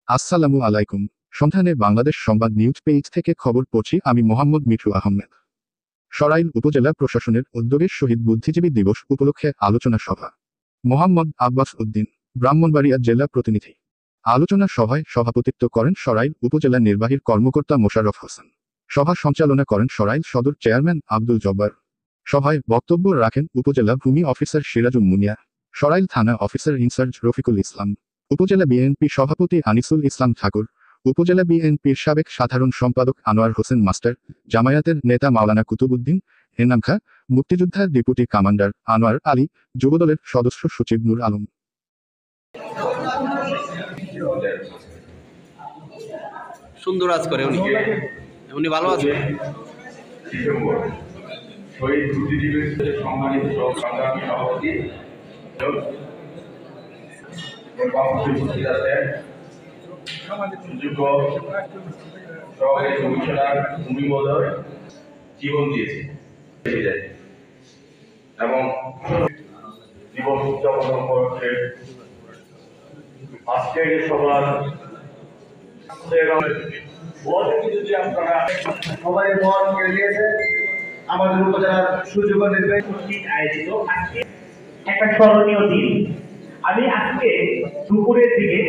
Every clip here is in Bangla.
আসসালামু আলাইকুম। সন্ধানে বাংলাদেশ সংবাদ নিউজ পেজ থেকে খবর পড়ছি আমি মোহাম্মদ মিঠু আহমেদ। সরাইল উপজেলা প্রশাসনের উদ্যোগে শহীদ বুদ্ধিজীবী দিবস উপলক্ষে আলোচনা সভা। মোহাম্মদ আব্বাস উদ্দিন, ব্রাহ্মণবাড়িয়া জেলা প্রতিনিধি। আলোচনা সভায় সভাপতিত্ব করেন সরাইল উপজেলা নির্বাহী কর্মকর্তা মোশাররফ হোসেন। সভা সঞ্চালনা করেন সরাইল সদর চেয়ারম্যান আব্দুল জব্বার। সভায় বক্তব্য রাখেন উপজেলা ভূমি অফিসার সিরাজুল মুনিয়া, সরাইল থানা অফিসার ইনচার্জ রফিকুল ইসলাম, উপজেলা বিএনপি সভাপতি আনিসুল ইসলাম ঠাকুর, উপজেলা বিএনপির সাবেক সাধারণ সম্পাদক আনোয়ার হোসেন মাস্টার, জামায়াতের নেতা মাওলানা কুতুবুদ্দিন, এনাম খাঁ, মুক্তিযোদ্ধার ডেপুটি কমান্ডার আনোয়ার আলী, যুবদলের সদস্য সচিব নূর আলম। সুন্দর আজ করে উনি ভালো আছে। শহীদ বুদ্ধিজীবীর সম্মানিত সংগ্রামী সভাপতি উপস্থিত আছেন সুযোগ্য সহকারী কমিশনার ভূমি মহোদয় জীবন দিয়েছে এবং জীবন উদযাপন উপলক্ষে আজকের সভার যদি আপনারা সবাই মত করে দিয়েছে আমাদের উপজেলার সুযোগ নির্বাহী আয়োজিত আজকে একটা স্মরণীয় দিন। আমি আজকে দুপুরের দিকে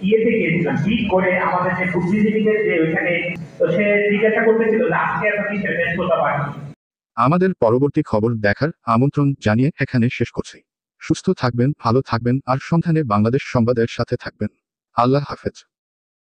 ইয়েতে গিয়েছিলাম কি করে আমাদের যে বুদ্ধিজীবীদের যে ওইখানে, তো সে জিজ্ঞাসা করতেছিল যে আজকে একটা কিসের ব্যস্ততা পাচ্ছি। আমাদের পরবর্তী খবর দেখার আমন্ত্রণ জানিয়ে এখানে শেষ করছি। সুস্থ থাকবেন, ভালো থাকবেন আর সন্ধানে বাংলাদেশ সংবাদের সাথে থাকবেন। আল্লাহ হাফেজ।